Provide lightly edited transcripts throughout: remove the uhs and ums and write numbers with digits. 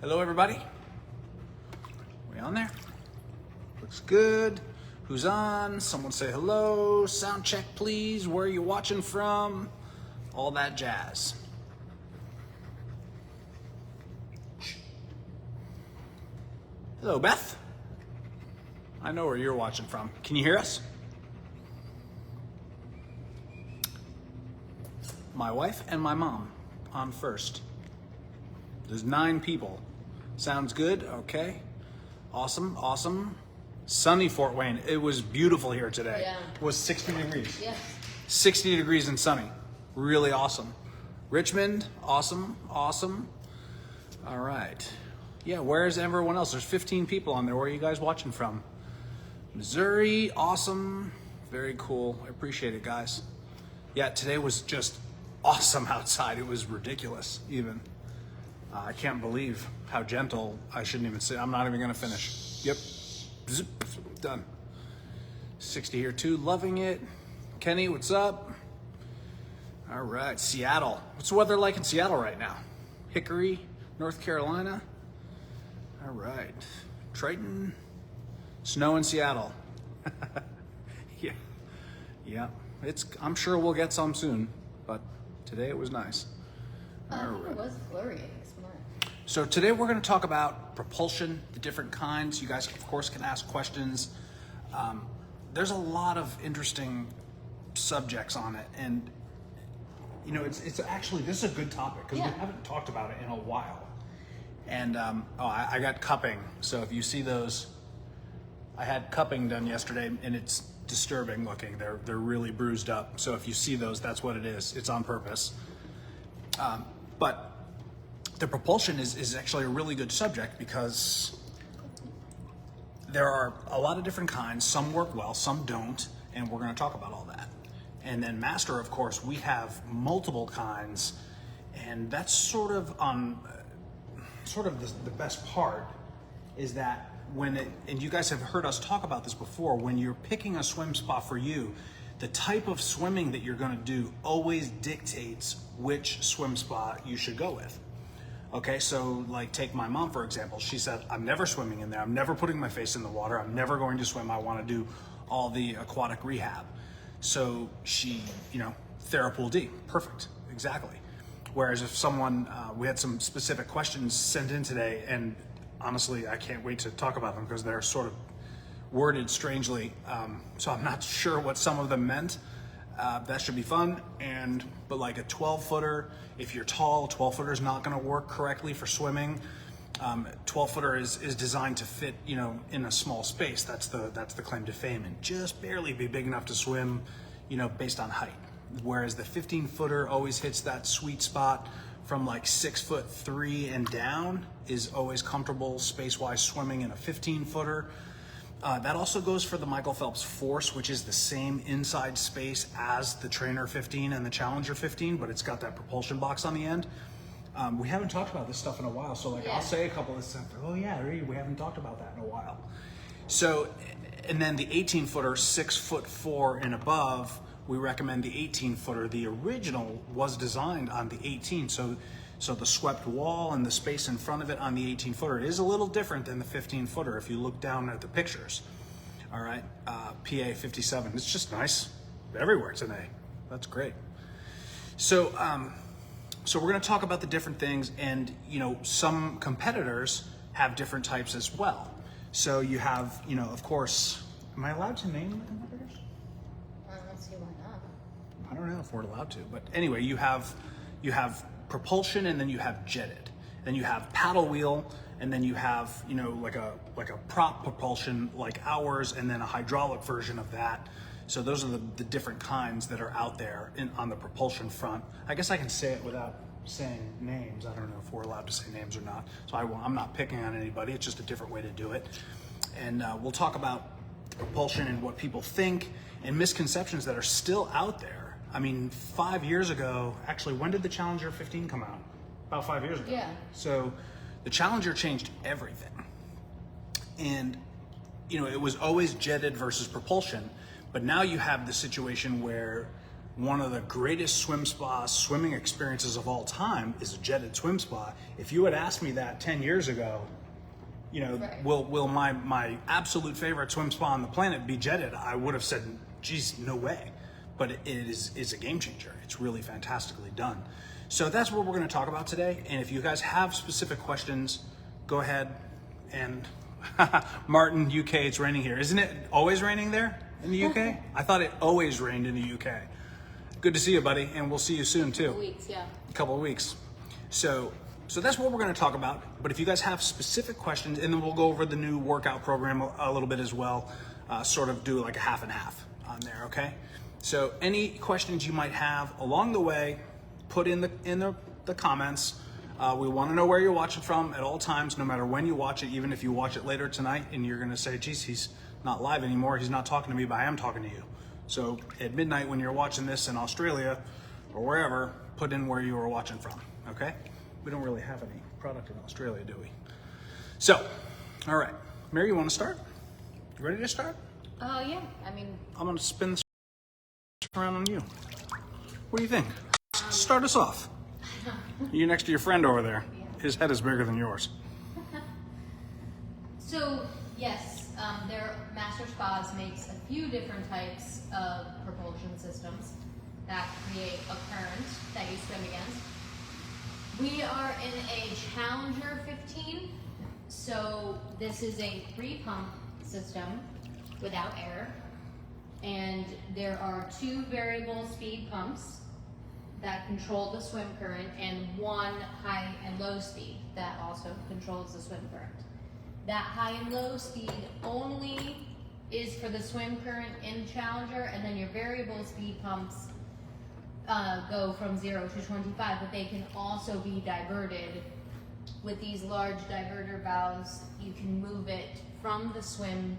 Hello, everybody. We on there? Looks good. Who's on? Someone say hello. Sound check, please. Where are you watching from? All that jazz. Hello, Beth. I know where you're watching from. Can you hear us? My wife and my mom on first. There's 9 people. Sounds good? Okay. Awesome, awesome. Sunny Fort Wayne. It was beautiful here today. Yeah. It was 60 degrees. Yeah. 60 degrees and sunny. Really awesome. Richmond, awesome, awesome. All right. Yeah, where's everyone else? There's 15 people on there. Where are you guys watching from? Missouri, awesome. Very cool. I appreciate it, guys. Yeah, today was just awesome outside. It was ridiculous, even. I can't believe how gentle. I shouldn't even say. I'm not even going to finish. Yep. Zip. Done. 60 here too. Loving it. Kenny, what's up? All right. Seattle. What's the weather like in Seattle right now? Hickory, North Carolina. All right. Triton. Snow in Seattle. Yeah. Yeah. I'm sure we'll get some soon, but today it was nice. I think it was flurrying this morning. So today we're going to talk about propulsion, the different kinds. You guys, of course, can ask questions. There's a lot of interesting subjects on it, and you know, it's actually, this is a good topic because we haven't talked about it in a while. And I got cupping. So if you see those, I had cupping done yesterday, and it's disturbing looking. They're really bruised up. So if you see those, that's what it is. It's on purpose. But the propulsion is actually a really good subject because there are a lot of different kinds. Some work well, some don't, and we're going to talk about all that. And then Master, of course, we have multiple kinds, and that's sort of the best part is that and you guys have heard us talk about this before, when you're picking a swim spot for you, the type of swimming that you're going to do always dictates which swim spot you should go with. Okay, so like take my mom, for example. She said, I'm never swimming in there. I'm never putting my face in the water. I'm never going to swim. I want to do all the aquatic rehab. So she, Therapool D, perfect, exactly. Whereas if someone, we had some specific questions sent in today, and honestly, I can't wait to talk about them because they're sort of worded strangely. So I'm not sure what some of them meant. That should be fun. But like a 12-footer, if you're tall, 12-footer is not going to work correctly for swimming. 12-footer is designed to fit, in a small space. That's the claim to fame, and just barely be big enough to swim, based on height. Whereas the 15-footer always hits that sweet spot from like 6'3" and down, is always comfortable space-wise swimming in a 15-footer. That also goes for the Michael Phelps Force, which is the same inside space as the Trainer 15 and the Challenger 15, but it's got that propulsion box on the end. We haven't talked about this stuff in a while, so I'll say a couple of stuff. Oh yeah, we haven't talked about that in a while. So, and then the 18-footer, 6'4" and above, we recommend the 18-footer. The original was designed on the 18, so the swept wall and the space in front of it on the 18-footer is a little different than the 15-footer if you look down at the pictures. All right, PA 57. It's just nice. Everywhere it's an A. That's great. So we're going to talk about the different things, and some competitors have different types as well. So you have, of course, am I allowed to name competitors? I don't see why not. I don't know if we're allowed to, but anyway, you have propulsion, and then you have jetted. Then you have paddle wheel, and then you have like a prop propulsion like ours, and then a hydraulic version of that. So those are the different kinds that are out there on the propulsion front. I guess I can say it without saying names. I don't know if we're allowed to say names or not. So I'm not picking on anybody. It's just a different way to do it. And we'll talk about propulsion and what people think and misconceptions that are still out there. I mean, 5 years ago, actually, when did the Challenger 15 come out? About 5 years ago. Yeah. So the Challenger changed everything. And, it was always jetted versus propulsion. But now you have the situation where one of the greatest swimming experiences of all time is a jetted swim spa. If you had asked me that 10 years ago, you know, Right. will my absolute favorite swim spa on the planet be jetted? I would have said, geez, no way. But it's a game changer. It's really fantastically done. So that's what we're going to talk about today. And if you guys have specific questions, go ahead and Martin, UK, it's raining here. Isn't it always raining there in the UK? I thought it always rained in the UK. Good to see you, buddy, and we'll see you soon too. Weeks, yeah. A couple of weeks. So that's what we're going to talk about. But if you guys have specific questions, and then we'll go over the new workout program a little bit as well, sort of do like a half and half on there, okay? So any questions you might have along the way, put in the comments. We want to know where you're watching from at all times, no matter when you watch it, even if you watch it later tonight and you're going to say, geez, he's not live anymore. He's not talking to me, but I am talking to you. So at midnight when you're watching this in Australia or wherever, put in where you are watching from, okay? We don't really have any product in Australia, do we? So, all right. Mary, you want to start? You ready to start? Yeah. I mean, I'm going to spin this around on you. What do you think? Start us off. You're next to your friend over there. His head is bigger than yours. so yes, MasterSpas makes a few different types of propulsion systems that create a current that you swim against. We are in a Challenger 15, so this is a 3-pump system without air, and there are 2 variable speed pumps that control the swim current and 1 high and low speed that also controls the swim current. That high and low speed only is for the swim current in Challenger, and then your variable speed pumps go from 0 to 25, but they can also be diverted. With these large diverter valves, you can move it from the swim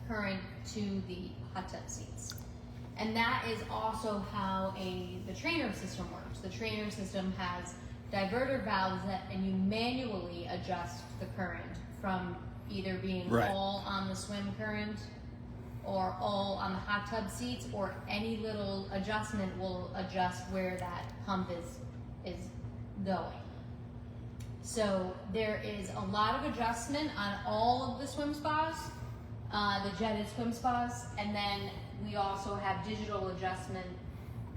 current to the hot tub seats. And that is also how the trainer system works. The trainer system has diverter valves and you manually adjust the current from either being Right. all on the swim current or all on the hot tub seats, or any little adjustment will adjust where that pump is going. So there is a lot of adjustment on all of the swim spas, the jetted swim spas, and then we also have digital adjustment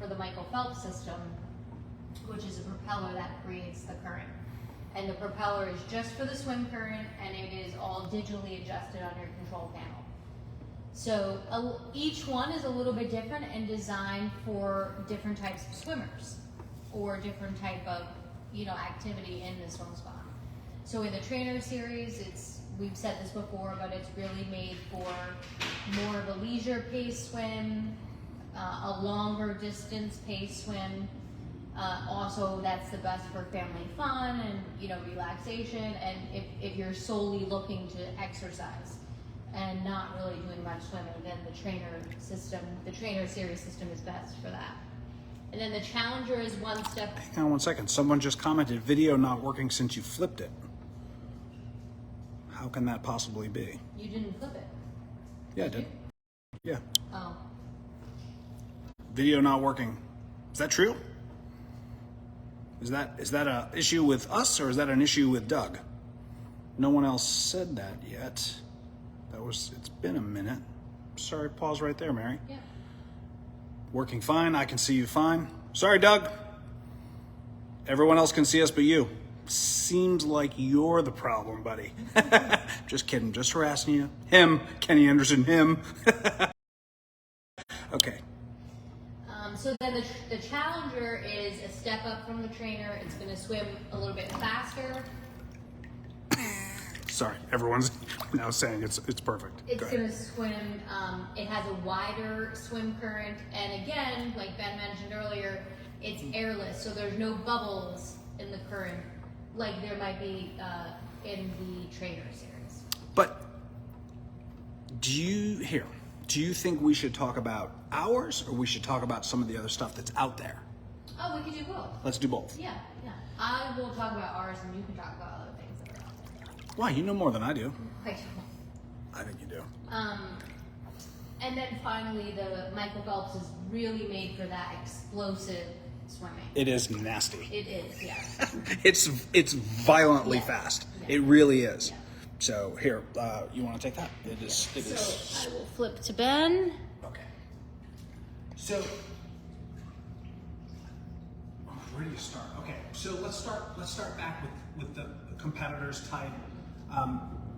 for the Michael Phelps system, which is a propeller that creates the current. And the propeller is just for the swim current, and it is all digitally adjusted on your control panel. So each one is a little bit different and designed for different types of swimmers or different type of activity in the swim spa. So in the trainer series, we've said this before, but it's really made for more of a leisure pace swim, a longer distance pace swim. Also, that's the best for family fun and relaxation. And if you're solely looking to exercise and not really doing much swimming, then the trainer series system is best for that. And then the Challenger is one step. Hang on one second. Someone just commented, video not working since you flipped it. How can that possibly be? You didn't flip it. Yeah, I did. Yeah. Oh. Video not working. Is that true? Is that a issue with us, or is that an issue with Doug? No one else said that yet. It's been a minute. Sorry, pause right there, Mary. Yeah. Working fine. I can see you fine. Sorry, Doug. Everyone else can see us but you. Seems like you're the problem, buddy. Just kidding. Just harassing you. Him. Kenny Anderson. Him. Okay. So then the Challenger is a step up from the trainer. It's going to swim a little bit faster. Sorry, everyone's now saying it's perfect. It's going to swim, it has a wider swim current, and again, like Ben mentioned earlier, it's airless, so there's no bubbles in the current like there might be in the trainer series. But do you think we should talk about ours, or we should talk about some of the other stuff that's out there? Oh, we could do both. Let's do both. Yeah. I will talk about ours, and you can talk about other things that are out there. Why? You know more than I do. Like, I think you do. And then finally, the Michael Phelps is really made for that explosive swimming. It is nasty. It is, yeah. It's violently fast. Yeah. It really is. Yeah. So here, you want to take that? It is. So I will flip to Ben. Okay. So where do you start? Okay. So let's start back with the competitors type.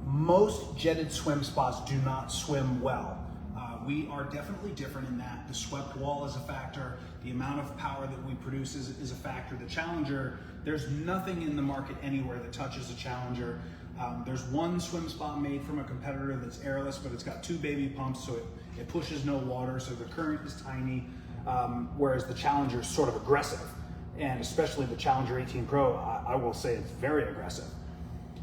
Most jetted swim spas do not swim well. We are definitely different in that the swept wall is a factor, the amount of power that we produce is a factor. The Challenger, there's nothing in the market anywhere that touches a Challenger. There's one swim spa made from a competitor that's airless, but it's got 2 baby pumps, so it pushes no water, so the current is tiny, whereas the Challenger is sort of aggressive, and especially the Challenger 18 Pro, I will say it's very aggressive.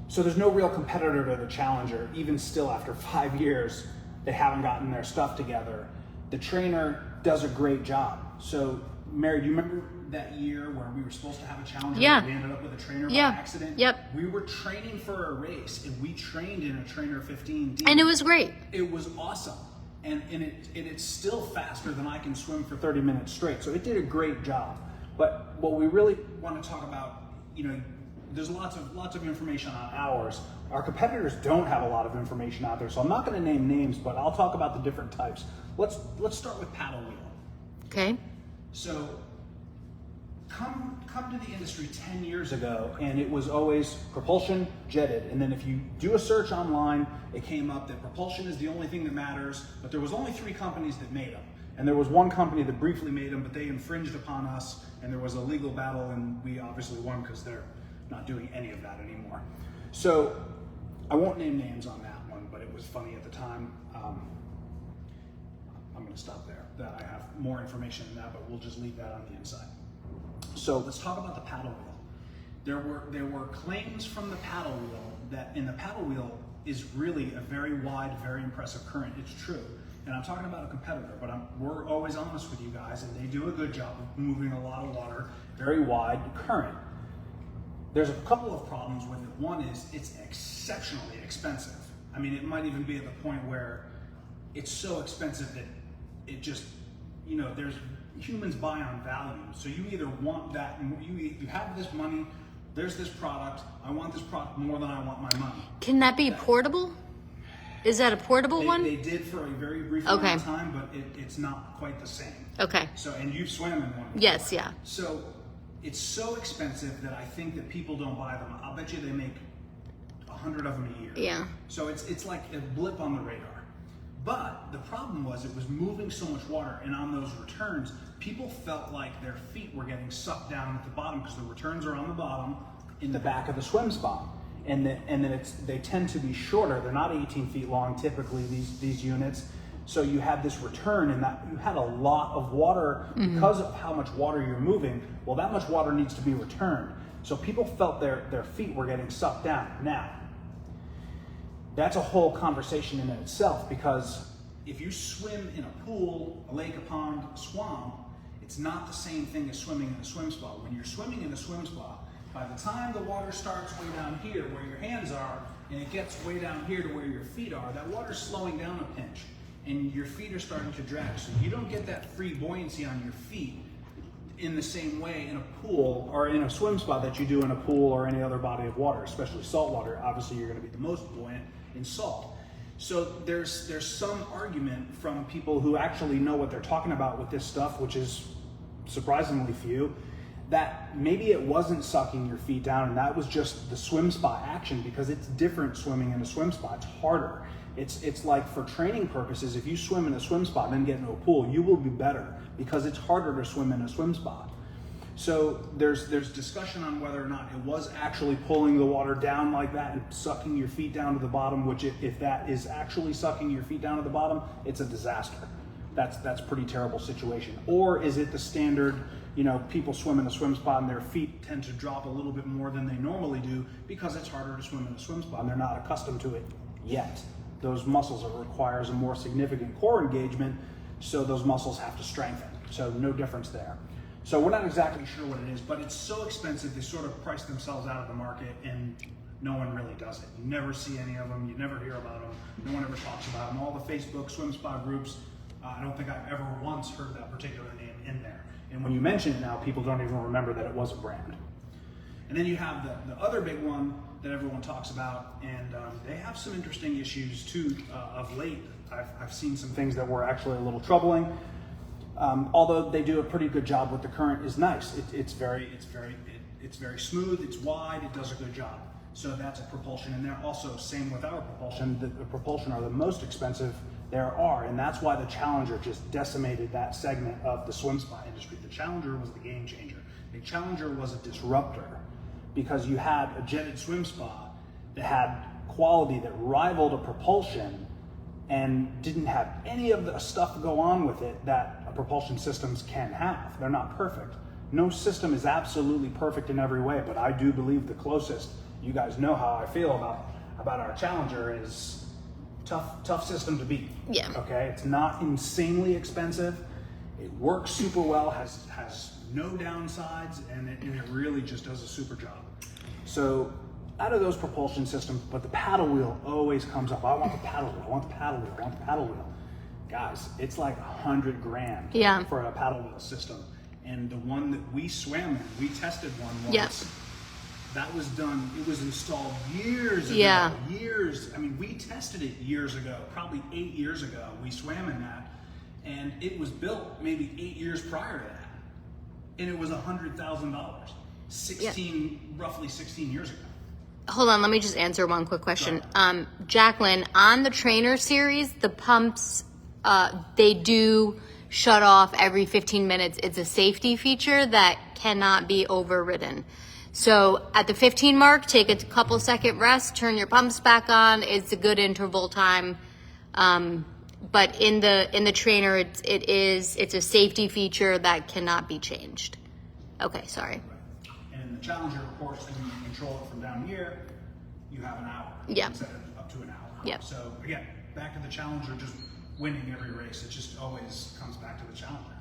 So there's no real competitor to the Challenger, even still after 5 years. They haven't gotten their stuff together. The trainer does a great job. So, Mary, do you remember that year where we were supposed to have a Challenger? Yeah. We ended up with a trainer by Yeah. accident. Yep. We were training for a race, and we trained in a Trainer 15D. And it was great. It was awesome. And it's still faster than I can swim for 30 minutes straight. So it did a great job. But what we really want to talk about, there's lots of information on ours. Our competitors don't have a lot of information out there, so I'm not going to name names, but I'll talk about the different types. Let's start with paddle wheel. Okay. So come to the industry 10 years ago, and it was always propulsion, jetted. And then if you do a search online, it came up that propulsion is the only thing that matters, but there was only 3 companies that made them. And there was one company that briefly made them, but they infringed upon us, and there was a legal battle, and we obviously won because they're not doing any of that anymore. So I won't name names on that one, but it was funny at the time. I'm going to stop there. That I have more information than that, but we'll just leave that on the inside. So let's talk about the paddle wheel. There were claims from the paddle wheel that in the paddle wheel is really a very wide, very impressive current. It's true. And I'm talking about a competitor, but we're always honest with you guys, and they do a good job of moving a lot of water, very wide current. There's a couple of problems with it. One is it's exceptionally expensive. I mean, it might even be at the point where it's so expensive that it just, there's humans buy on value. So you either want that, you have this money, there's this product, I want this product more than I want my money. Can that be portable? Is that a portable one? They did for a very brief amount of time, but it's not quite the same. Okay. So, and you've swam in one before. Yes, yeah. So it's so expensive that I think that people don't buy them. I'll bet you they make 100 of them a year. Yeah. So it's like a blip on the radar. But the problem was it was moving so much water, and on those returns, people felt like their feet were getting sucked down at the bottom because the returns are on the bottom in the back of the swim spa. And then they tend to be shorter. They're not 18 feet long typically, these units. So you had this return, and that you had a lot of water because of how much water you're moving. Well, that much water needs to be returned. So people felt their feet were getting sucked down. Now, that's a whole conversation in itself, because if you swim in a pool, a lake, a pond, a swamp, it's not the same thing as swimming in a swim spa. When you're swimming in a swim spa, by the time the water starts way down here where your hands are, and it gets way down here to where your feet are, that water's slowing down a pinch, and your feet are starting to drag. So you don't get that free buoyancy on your feet in the same way in a pool or in a swim spa that you do in a pool or any other body of water, especially salt water. Obviously, you're going to be the most buoyant in salt. So there's some argument from people who actually know what they're talking about with this stuff, which is surprisingly few, that maybe it wasn't sucking your feet down, and that was just the swim spa action, because it's different swimming in a swim spa. It's harder. It's like for training purposes, if you swim in a swim spa and then get into a pool, you will be better because it's harder to swim in a swim spa. So there's discussion on whether or not it was actually pulling the water down like that and sucking your feet down to the bottom, which if that is actually sucking your feet down to the bottom, it's a disaster. That's a pretty terrible situation. Or is it the standard, people swim in a swim spa and their feet tend to drop a little bit more than they normally do because it's harder to swim in a swim spa and they're not accustomed to it yet. Those muscles requires a more significant core engagement, so those muscles have to strengthen. So no difference there. So we're not exactly sure what it is, but it's so expensive they sort of price themselves out of the market, and no one really does it. You never see any of them. You never hear about them. No one ever talks about them. All the Facebook swim spa groups, I don't think I've ever once heard that particular name in there. And when you mention it now, people don't even remember that it was a brand. And then you have the other big one that everyone talks about, and they have some interesting issues too of late. I've seen some things that were actually a little troubling. Although they do a pretty good job with the current is nice. It's very smooth, it's wide, it does a good job. So that's a propulsion in there. Also, same with our propulsion. The propulsion are the most expensive there are, and that's why the Challenger just decimated that segment of the swim spa industry. The Challenger was the game changer. The Challenger was a disruptor because you had a jetted swim spa that had quality that rivaled a propulsion and didn't have any of the stuff go on with it that a propulsion systems can have. They're not perfect. No system is absolutely perfect in every way, but I do believe the closest, you guys know how I feel about our Challenger, is tough system to beat. Yeah. Okay, it's not insanely expensive. It works super well, has no downsides, and it really just does a super job. So out of those propulsion systems, but the paddle wheel always comes up. I want the paddle wheel, I want the paddle wheel, I want the paddle wheel. Guys, it's like $100 grand for a paddle wheel system. And the one that we swam in, we tested one once. That was done, it was installed years ago. Years, I mean, we tested it years ago, probably 8 years ago. We swam in that, and it was built maybe 8 years prior to that. And it was $100,000, roughly 16 years ago. Hold on, let me just answer one quick question. Jacqueline, on the trainer series, the pumps, they do shut off every 15 minutes. It's a safety feature that cannot be overridden. So at the 15 mark, take a couple second rest, turn your pumps back on. It's a good interval time. But in the trainer, it's a safety feature that cannot be changed. Okay, sorry. And in the Challenger, of course, when you control it from down here, you have an hour. Instead of up to an hour. Yep. So again, back to the Challenger, just winning every race. It just always comes back to the Challenger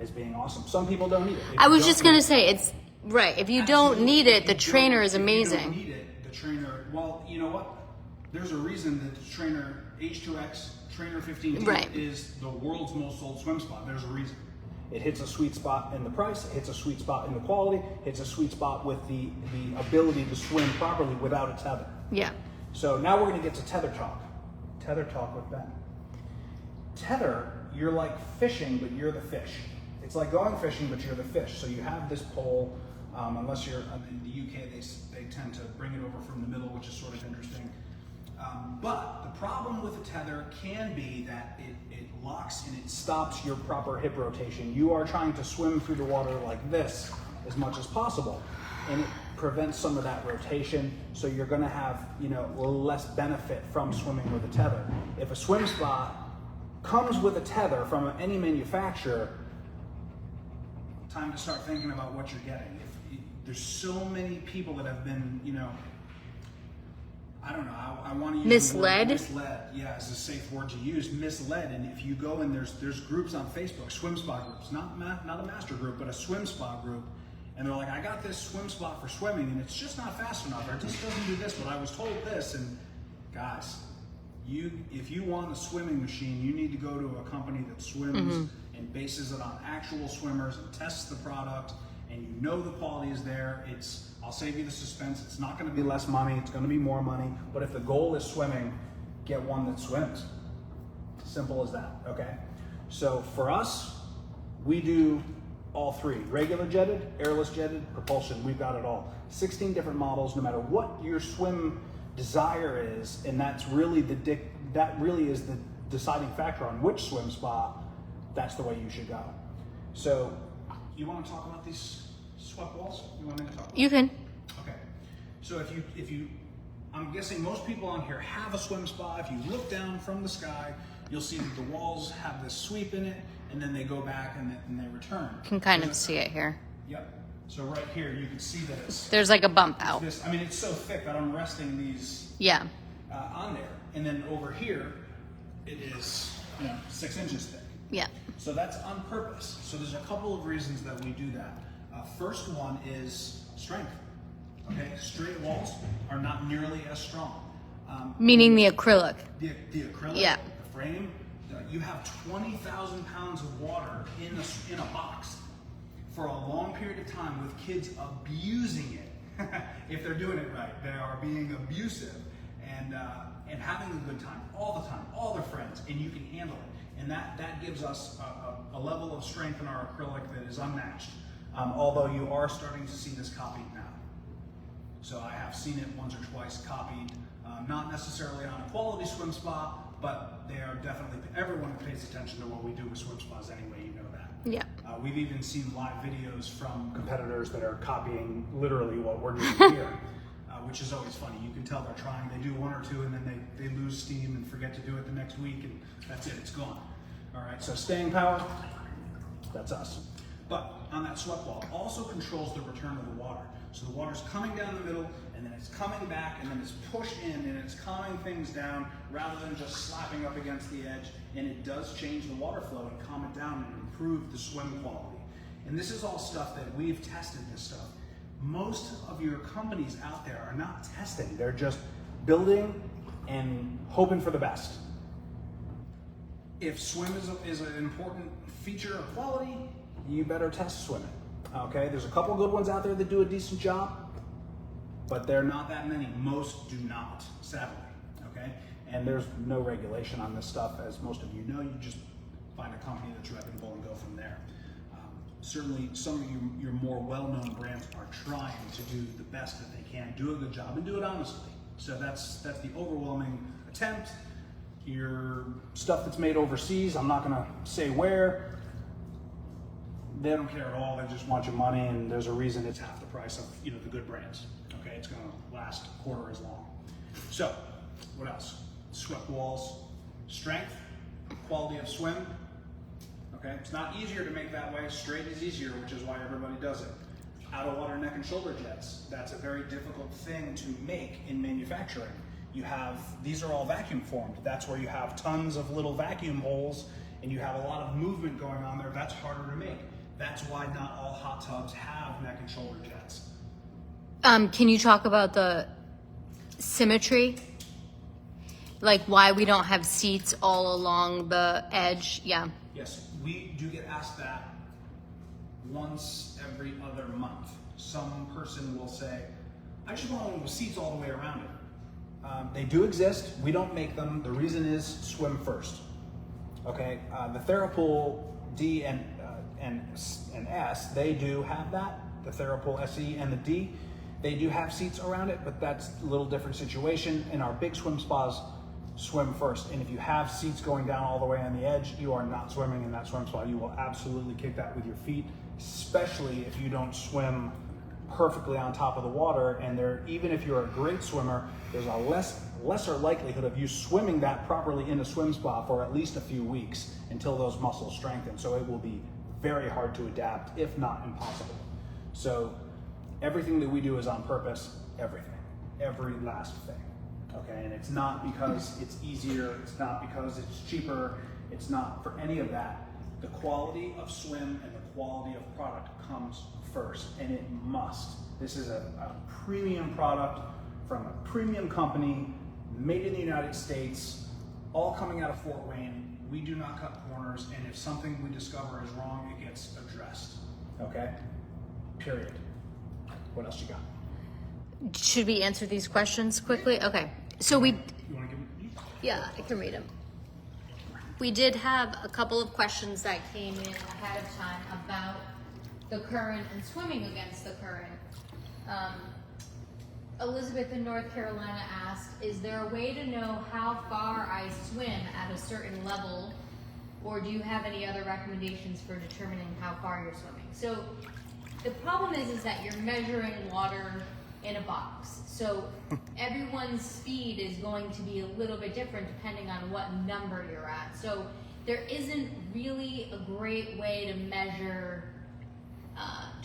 as being awesome. Some people don't need it. I was just going to say, it's right. If you don't need it, the trainer is amazing. If you don't need it, the trainer, well, you know what? There's a reason that the trainer H2X Trainer 15 is the world's most sold swim spa. There's a reason. It hits a sweet spot in the price, it hits a sweet spot in the quality, hits a sweet spot with the ability to swim properly without a tether. Yeah. So now we're going to get to tether talk. Tether talk with Ben. Tether, you're like fishing, but you're the fish. It's like going fishing, but you're the fish. So you have this pole, unless you're in the UK, they tend to bring it over from the middle, which is sort of interesting. But the problem with a tether can be that it locks and it stops your proper hip rotation. You are trying to swim through the water like this as much as possible, and it prevents some of that rotation. So you're going to have, less benefit from swimming with a tether. If a swim spa comes with a tether from any manufacturer, time to start thinking about what you're getting. There's so many people that have been, I don't know, I want to use misled? Misled, yeah, is a safe word to use, misled. And if you go and there's groups on Facebook, swim spa groups, not a master group, but a swim spa group, and they're like, I got this swim spa for swimming, and it's just not fast enough, or it just doesn't do this, but I was told this. And guys, if you want a swimming machine, you need to go to a company that swims and bases it on actual swimmers and tests the product, and you know the quality is there. I'll save you the suspense. It's not going to be less money. It's going to be more money. But if the goal is swimming, get one that swims. Simple as that, okay? So for us, we do all three. Regular jetted, airless jetted, propulsion. We've got it all. 16 different models, no matter what your swim desire is, and that really is the deciding factor on which swim spa. That's the way you should go. So you want to talk about these swept walls? You want me to talk about You can. Okay. So if you, I'm guessing most people on here have a swim spa. If you look down from the sky, you'll see that the walls have this sweep in it, and then they go back and they return. You can kind of see it here. Yep. So right here, you can see that there's like a bump out. it's so thick that I'm resting these on there. And then over here, it is 6 inches thick. Yeah. So that's on purpose. So there's a couple of reasons that we do that. First one is strength. Okay, straight walls are not nearly as strong. Meaning the acrylic. The acrylic, Yeah. the frame, you have 20,000 pounds of water in a box for a long period of time with kids abusing it. If they're doing it right, they are being abusive and having a good time, all their friends, and you can handle it. And that gives us a level of strength in our acrylic that is unmatched. Although you are starting to see this copied now. So I have seen it once or twice copied, not necessarily on a quality swim spa, but they are definitely, everyone pays attention to what we do with swim spas anyway, you know that. Yeah. We've even seen live videos from competitors that are copying literally what we're doing here, which is always funny. You can tell they're trying, they do one or two and then they lose steam and forget to do it the next week and that's it, it's gone. All right, so staying power, that's us. But on that sweat wall, also controls the return of the water. So the water's coming down the middle, and then it's coming back, and then it's pushed in, and it's calming things down rather than just slapping up against the edge. And it does change the water flow and calm it down and improve the swim quality. And this is all stuff that we've tested this stuff. Most of your companies out there are not testing. They're just building and hoping for the best. If swim is an important feature of quality, you better test swimming. Okay, there's a couple good ones out there that do a decent job, but they're not that many. Most do not, sadly. Okay, and there's no regulation on this stuff, as most of you know. You just find a company that's reputable and go from there. Certainly, some of your more well-known brands are trying to do the best that they can, do a good job, and do it honestly. So that's the overwhelming attempt. Your stuff that's made overseas, I'm not going to say where. They don't care at all. They just want your money, and there's a reason it's half the price of the good brands. Okay, it's going to last a quarter as long. So, what else? Swept walls, strength, quality of swim. Okay, it's not easier to make that way. Straight is easier, which is why everybody does it. Out of water neck and shoulder jets. That's a very difficult thing to make in manufacturing. These are all vacuum formed. That's where you have tons of little vacuum holes, and you have a lot of movement going on there. That's harder to make. That's why not all hot tubs have neck and shoulder jets. Can you talk about the symmetry? Like why we don't have seats all along the edge? Yeah. Yes, we do get asked that once every other month. Some person will say, I just want one with seats all the way around it. They do exist. We don't make them. The reason is swim first. Okay, the Therapool D and S, they do have that. The Therapool SE and the D, they do have seats around it, but that's a little different situation. In our big swim spas, swim first. And if you have seats going down all the way on the edge, you are not swimming in that swim spa. You will absolutely kick that with your feet, especially if you don't swim perfectly on top of the water. And even if you're a great swimmer, there's a lesser likelihood of you swimming that properly in a swim spa for at least a few weeks until those muscles strengthen. So it will be very hard to adapt, if not impossible. So everything that we do is on purpose, everything, every last thing. Okay, and it's not because it's easier, it's not because it's cheaper, it's not for any of that. The quality of swim and the quality of product comes first, and it must. This is a premium product from a premium company, made in the United States, all coming out of Fort Wayne. We do not cut corners, and if something we discover is wrong, it gets addressed. Okay? Period. What else you got? Should we answer these questions quickly? Okay. So You want to give me? yeah, I can read them. We did have a couple of questions that came in ahead of time about the current and swimming against the current. Elizabeth in North Carolina asked, is there a way to know how far I swim at a certain level, or do you have any other recommendations for determining how far you're swimming? So the problem is that you're measuring water in a box. So everyone's speed is going to be a little bit different depending on what number you're at. So there isn't really a great way to measure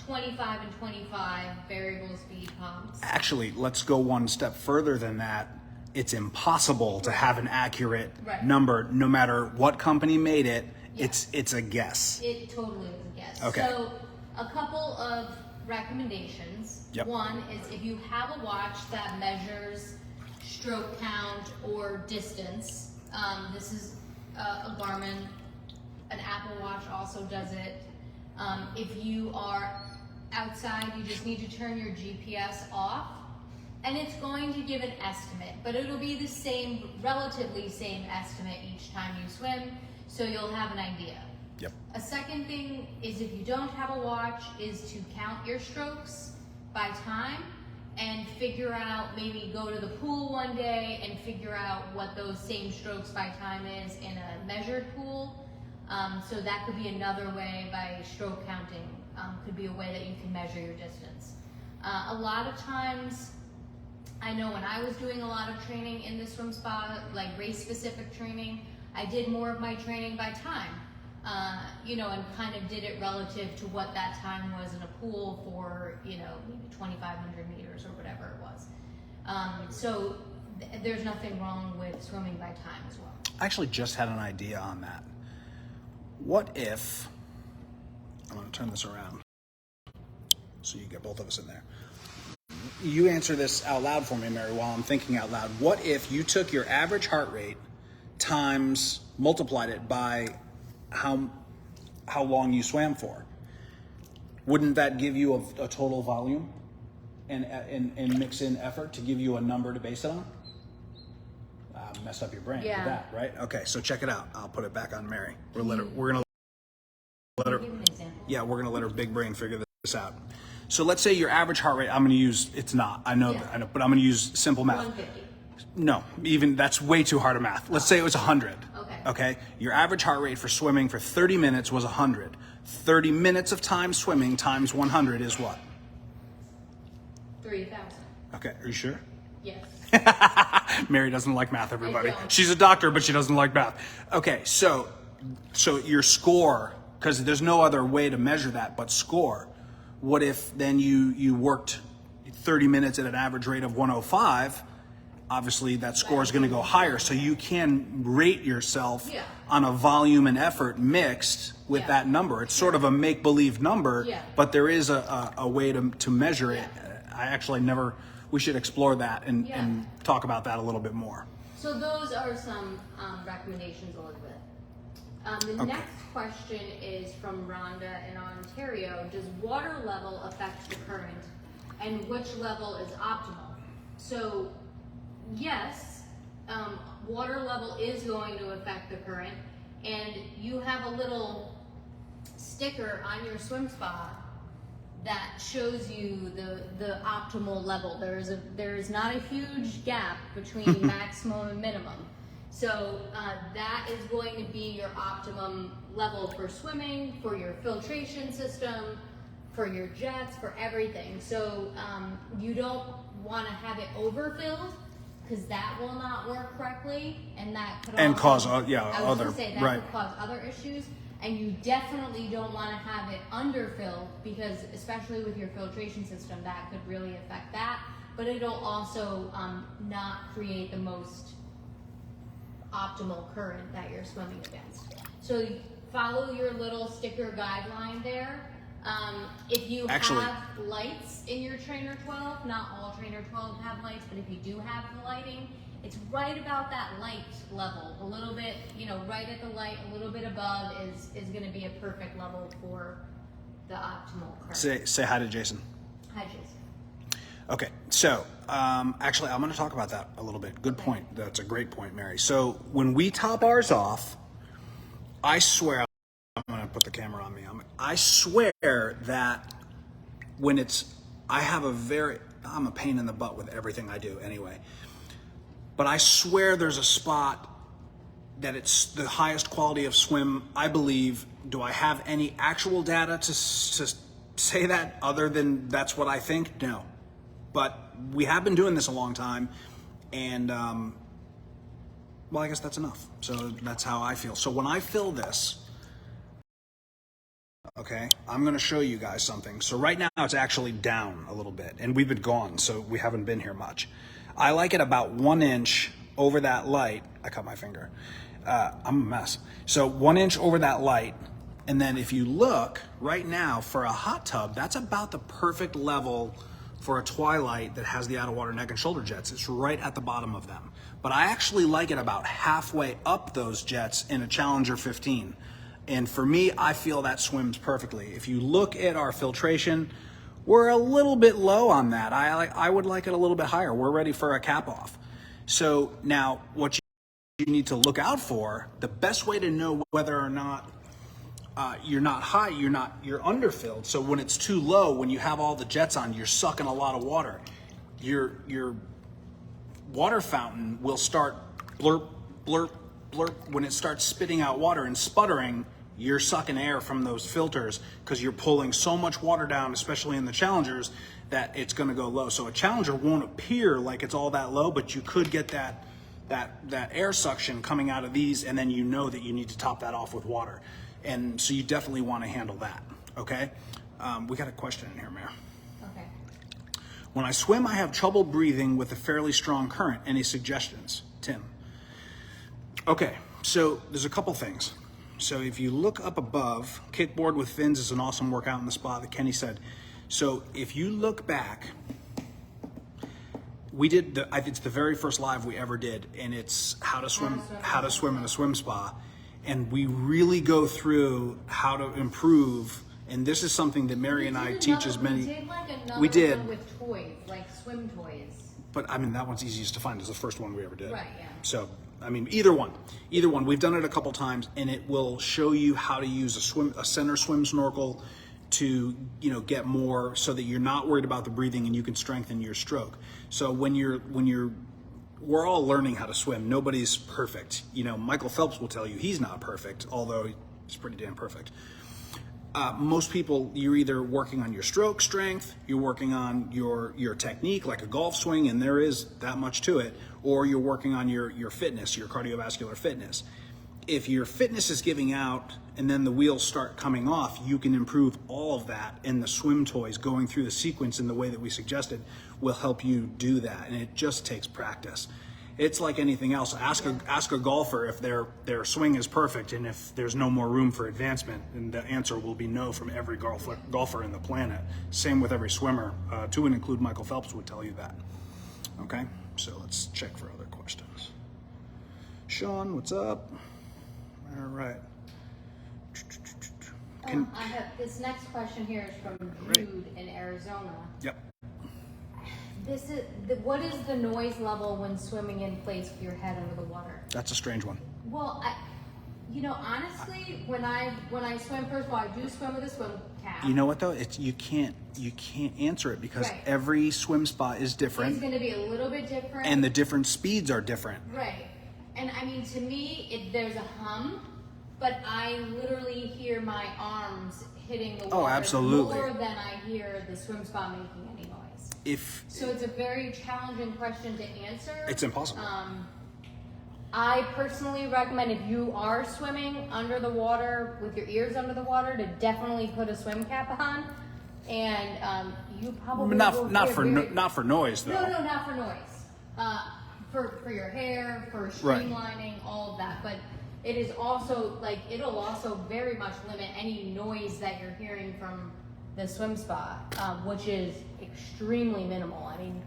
25 and 25 variable speed pumps. Actually, let's go one step further than that. It's impossible to have an accurate number, no matter what company made it. Yeah. It's a guess. It totally is a guess. Okay. So a couple of recommendations. Yep. One is if you have a watch that measures stroke count or distance, this is a Garmin, an Apple Watch also does it. If you are outside, you just need to turn your GPS off, and it's going to give an estimate, but it'll be the same, relatively same estimate each time you swim, so you'll have an idea. Yep. A second thing is, if you don't have a watch, is to count your strokes by time and figure out, maybe go to the pool one day and figure out what those same strokes by time is in a measured pool. So that could be another way, by stroke counting, could be a way that you can measure your distance. A lot of times, I know when I was doing a lot of training in the swim spa, like race-specific training, I did more of my training by time. And kind of did it relative to what that time was in a pool for, maybe 2,500 meters or whatever it was. So there's nothing wrong with swimming by time as well. I actually just had an idea on that. What if, I'm going to turn this around so you get both of us in there. You answer this out loud for me, Mary, while I'm thinking out loud. What if you took your average heart rate times, multiplied it by how long you swam for? Wouldn't that give you a total volume and mix in effort to give you a number to base it on? Messed up your brain with that, right? Okay, so check it out. I'll put it back on Mary. We're gonna let her. Give an example. Yeah, we're gonna let her big brain figure this out. So let's say your average heart rate. I'm gonna use. It's not. I know. But I'm gonna use simple math. 150. No, even that's way too hard of math. Let's say it was 100. Okay. Okay. Your average heart rate for swimming for 30 minutes was 100. 30 minutes of time swimming times 100 is what? 3,000. Okay. Are you sure? Yes. Mary doesn't like math, everybody. I don't. She's a doctor, but she doesn't like math. Okay, so your score, because there's no other way to measure that but score. What if then you worked 30 minutes at an average rate of 105? Obviously, that score is going to go higher. So you can rate yourself on a volume and effort mixed with that number. It's sort of a make-believe number, but there is a way to measure it. I actually never... We should explore that and talk about that a little bit more. So those are some recommendations, Elizabeth. The next question is from Rhonda in Ontario. Does water level affect the current, and which level is optimal? So yes, water level is going to affect the current, and you have a little sticker on your swim spa that shows you the optimal level. There is not a huge gap between maximum and minimum. So that is going to be your optimum level for swimming, for your filtration system, for your jets, for everything. So you don't want to have it overfilled, because that will not work correctly, and that could and also, cause could cause other issues. And you definitely don't want to have it underfilled, because especially with your filtration system, that could really affect that. But it'll also not create the most optimal current that you're swimming against. So follow your little sticker guideline there. If you have lights in your Trainer 12, not all Trainer 12 have lights, but if you do have the lighting, it's right about that light level, a little bit, right at the light, a little bit above is going to be a perfect level for the optimal current. Say hi to Jason. Hi, Jason. Okay, so actually, I'm going to talk about that a little bit. Good point. That's a great point, Mary. So when we top ours off, I swear, I'm going to put the camera on me. I swear that when I'm a pain in the butt with everything I do anyway. But I swear there's a spot that it's the highest quality of swim, I believe. Do I have any actual data to say that other than that's what I think? No. But we have been doing this a long time, and well, I guess that's enough. So that's how I feel. So when I fill this, okay, I'm going to show you guys something. So right now it's actually down a little bit, and we've been gone, so we haven't been here much. I like it about 1 inch over that light. I cut my finger. I'm a mess. So 1 inch over that light, And then if you look right now for a hot tub, that's about the perfect level for a twilight that has the out of water neck and shoulder jets. It's right at the bottom of them. But I actually like it about halfway up those jets in a Challenger 15. And for me, I feel that swims perfectly. If you look at our filtration, we're a little bit low on that. I would like it a little bit higher. We're ready for a cap off. So now what you need to look out for, the best way to know whether or not you're not high, you're underfilled. So when it's too low, when you have all the jets on, you're sucking a lot of water. Your water fountain will start blurp, blurp, blurp. When it starts spitting out water and sputtering, you're sucking air from those filters because you're pulling so much water down, especially in the Challengers, that it's going to go low. So a Challenger won't appear like it's all that low, but you could get that air suction coming out of these, and then you know that you need to top that off with water. And so you definitely want to handle that, okay? We got a question in here, Mayor. Okay. When I swim, I have trouble breathing with a fairly strong current. Any suggestions? Tim. Okay, so there's a couple things. So if you look up above, kickboard with fins is an awesome workout in the spa that Kenny said. So if you look back, we did it's the very first live we ever did, and it's how to swim in a swim spa. And we really go through how to improve, and this is something that Mary and I teach as many. We did one with toys, like swim toys. But I mean, that one's easiest to find. It's the first one we ever did. Right, yeah. So, I mean, either one. We've done it a couple times, and it will show you how to use a center swim snorkel to, get more, so that you're not worried about the breathing and you can strengthen your stroke. So we're all learning how to swim. Nobody's perfect. Michael Phelps will tell you he's not perfect, although he's pretty damn perfect. Most people, you're either working on your stroke strength, you're working on your technique, like a golf swing, and there is that much to it, or you're working on your fitness, your cardiovascular fitness. If your fitness is giving out and then the wheels start coming off, you can improve all of that, and the swim toys going through the sequence in the way that we suggested will help you do that, and it just takes practice. It's like anything else. Ask a golfer if their swing is perfect and if there's no more room for advancement, and the answer will be no from every golfer in the planet. Same with every swimmer, to and include Michael Phelps would tell you that. Okay, so let's check for other questions. Sean, what's up? All right. I have this next question here is from Jude in Arizona. Yep. What is the noise level when swimming in place with your head under the water? That's a strange one. Well, honestly, when I swim, first of all, I do swim with a swim cap. You know what though? You can't answer it because every swim spa is different. It's going to be a little bit different, and the different speeds are different. Right. And I mean, to me, there's a hum, but I literally hear my arms hitting the water absolutely. more than I hear the swim spa making any noise. So it's a very challenging question to answer. It's impossible. I personally recommend, if you are swimming under the water with your ears under the water, to definitely put a swim cap on. And you probably not for noise though. No, not for noise. For your hair, for streamlining, all of that. But it is also it'll also very much limit any noise that you're hearing from the swim spa, which is extremely minimal. I mean,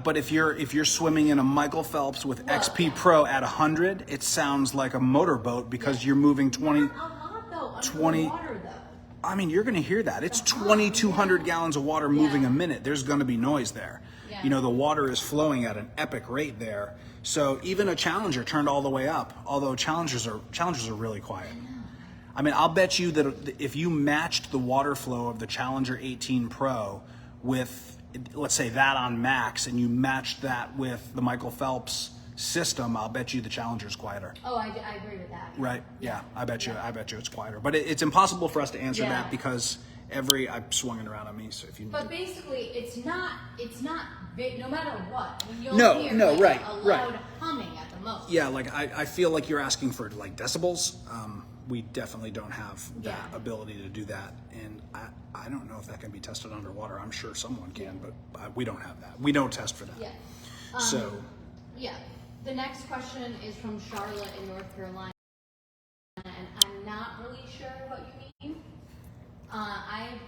but if you're swimming in a Michael Phelps with XP Pro at 100, it sounds like a motorboat because you're moving 20. Not a lot though. Under 20. the water though. I mean, you're going to hear that. It's 2,200 gallons of water moving a minute. There's going to be noise there. Yeah. The water is flowing at an epic rate there. So even a Challenger turned all the way up, although Challengers are really quiet. I mean, I'll bet you that if you matched the water flow of the Challenger 18 Pro with, let's say, that on max, and you matched that with the Michael Phelps system, I'll bet you the Challenger's quieter. Oh, I agree with that. Right? Yeah, I bet you it's quieter. But it's impossible for us to answer that because I'm swinging around on me. So if you. But basically, it's not big, no matter what. I mean, you'll hear a loud humming at the most. Yeah, I feel like you're asking for decibels. We definitely don't have that ability to do that, and I don't know if that can be tested underwater. I'm sure someone can, but we don't have that. We don't test for that. Yeah. The next question is from Charlotte in North Carolina, and I'm not really sure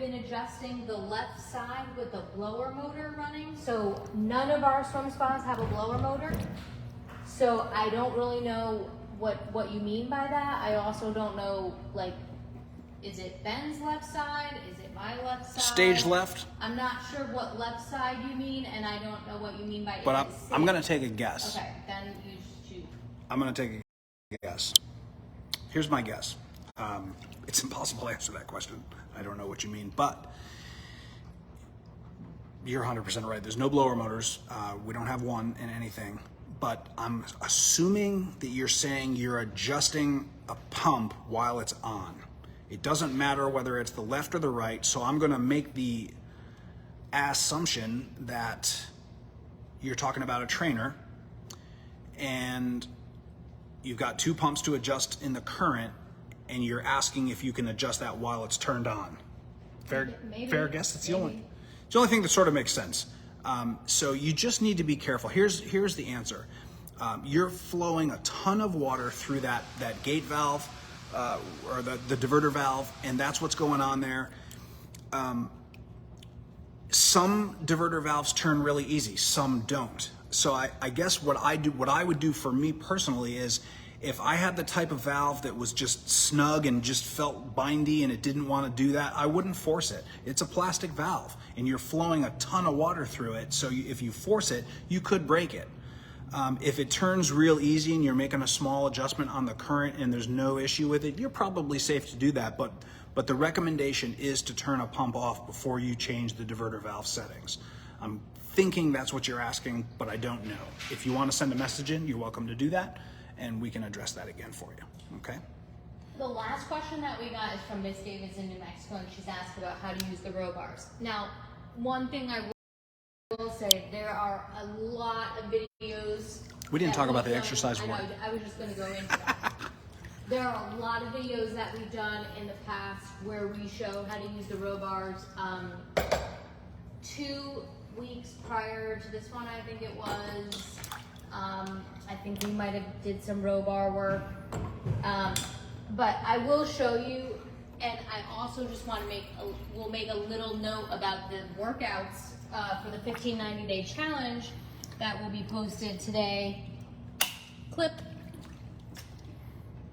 been adjusting the left side with a blower motor running. So none of our swim spas have a blower motor. So I don't really know what you mean by that. I also don't know, like, is it Ben's left side? Is it my left side? Stage left. I'm not sure what left side you mean, and I don't know what you mean by. But I'm gonna take a guess. Okay, then you shoot. I'm gonna take a guess. Here's my guess. It's impossible to answer that question. I don't know what you mean, but you're 100% right. There's no blower motors. We don't have one in anything, but I'm assuming that you're saying you're adjusting a pump while it's on. It doesn't matter whether it's the left or the right, so I'm gonna make the assumption that you're talking about a trainer and you've got two pumps to adjust in the current, and you're asking if you can adjust that while it's turned on. Fair guess. That's the only thing that sort of makes sense. So you just need to be careful. Here's the answer. You're flowing a ton of water through that gate valve or the diverter valve, and that's what's going on there. Some diverter valves turn really easy, some don't. So I guess what I would do for me personally is, if I had the type of valve that was just snug and just felt bindy and it didn't want to do that, I wouldn't force it. It's a plastic valve and you're flowing a ton of water through it, so if you force it, you could break it. If it turns real easy and you're making a small adjustment on the current and there's no issue with it, you're probably safe to do that, but the recommendation is to turn a pump off before you change the diverter valve settings. I'm thinking that's what you're asking, but I don't know. If you want to send a message in, you're welcome to do that, and we can address that again for you, okay? The last question that we got is from Miss Davis in New Mexico, and she's asked about how to use the row bars. Now, one thing I will say, there are a lot of videos. We didn't talk about the exercise one. I was just going to go into that. There are a lot of videos that we've done in the past where we show how to use the row bars. 2 weeks prior to this one, I think it was, I think we might have did some row bar work. But I will show you, and I also just want to we'll make a little note about the workouts for the 1590-day challenge that will be posted today. Clip.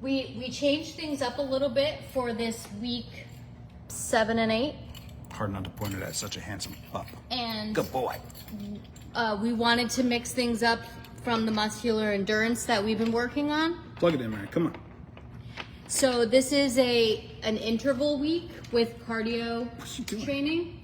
We changed things up a little bit for this week 7 and 8. Hard not to point it at such a handsome pup. And good boy. We wanted to mix things up from the muscular endurance that we've been working on. Plug it in, Mary. Come on. So this is an interval week with cardio training.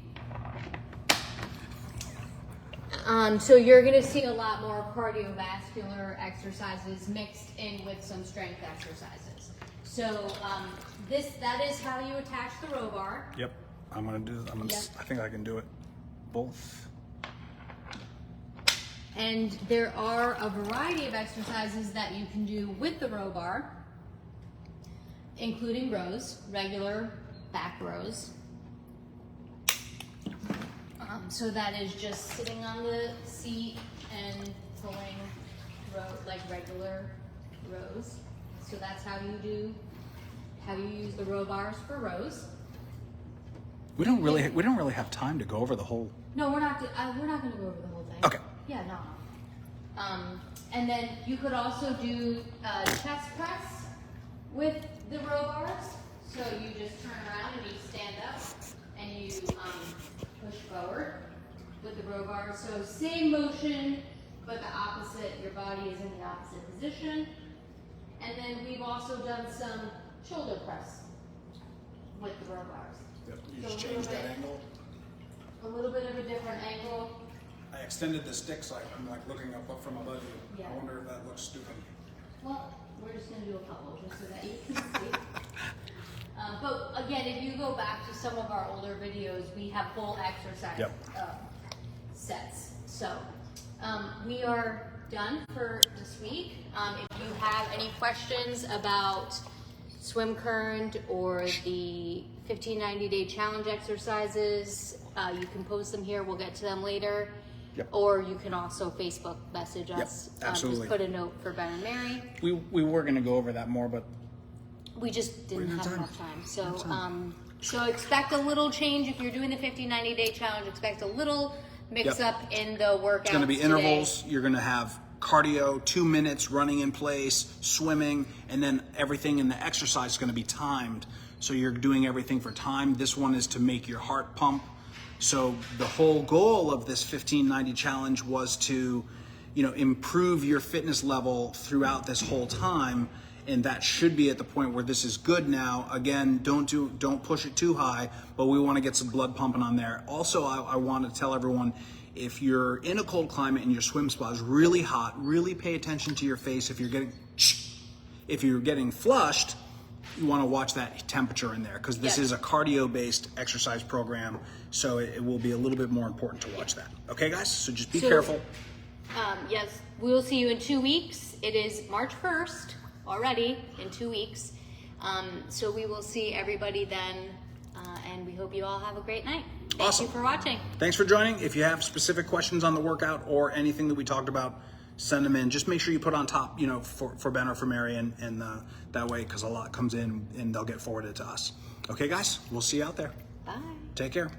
So you're going to see a lot more cardiovascular exercises mixed in with some strength exercises. So that is how you attach the row bar. Yep. I'm gonna do. I think I can do it. Both. And there are a variety of exercises that you can do with the row bar, including rows, regular back rows. So that is just sitting on the seat and pulling like regular rows. So that's how you use the row bars for rows. We don't really have time to go over the whole. No, we're not going to go over the whole thing. Okay. Yeah, no. And then you could also do chest press with the row bars. So you just turn around and you stand up and you push forward with the row bars. So same motion, but the opposite. Your body is in the opposite position. And then we've also done some shoulder press with the row bars. Yep. You just change that angle. A little bit of a different angle. I extended the stick so I'm like looking up from above you. Yeah. I wonder if that looks stupid. Well, we're just going to do a couple just so that you can see. But again, if you go back to some of our older videos, we have full exercise sets. So we are done for this week. If you have any questions about swim current or the 1590-day challenge exercises, you can post them here. We'll get to them later. Yep. Or you can also Facebook message us. Yep, absolutely. Just put a note for Ben and Mary. We were going to go over that more, but we just didn't have enough time. So So expect a little change if you're doing the 50-90 day challenge. Expect a little mix Yep. up in the workouts. It's going to be intervals. You're going to have cardio, 2 minutes, running in place, swimming, and then everything in the exercise is going to be timed. So you're doing everything for time. This one is to make your heart pump. So the whole goal of this 15-90 challenge was to, improve your fitness level throughout this whole time. And that should be at the point where this is good now. Again, don't push it too high, but we want to get some blood pumping on there. Also, I want to tell everyone, if you're in a cold climate and your swim spa is really hot, really pay attention to your face. If you're getting flushed, you want to watch that temperature in there, because this is a cardio-based exercise program, so it will be a little bit more important to watch that. Okay, guys? So just be careful. Yes, we will see you in 2 weeks. It is March 1st already, in 2 weeks. So we will see everybody then, and we hope you all have a great night. Thank you for watching. Thanks for joining. If you have specific questions on the workout or anything that we talked about, send them in. Just make sure you put on top, for Ben or for Mary, and that way, because a lot comes in and they'll get forwarded to us. Okay, guys? We'll see you out there. Bye. Take care.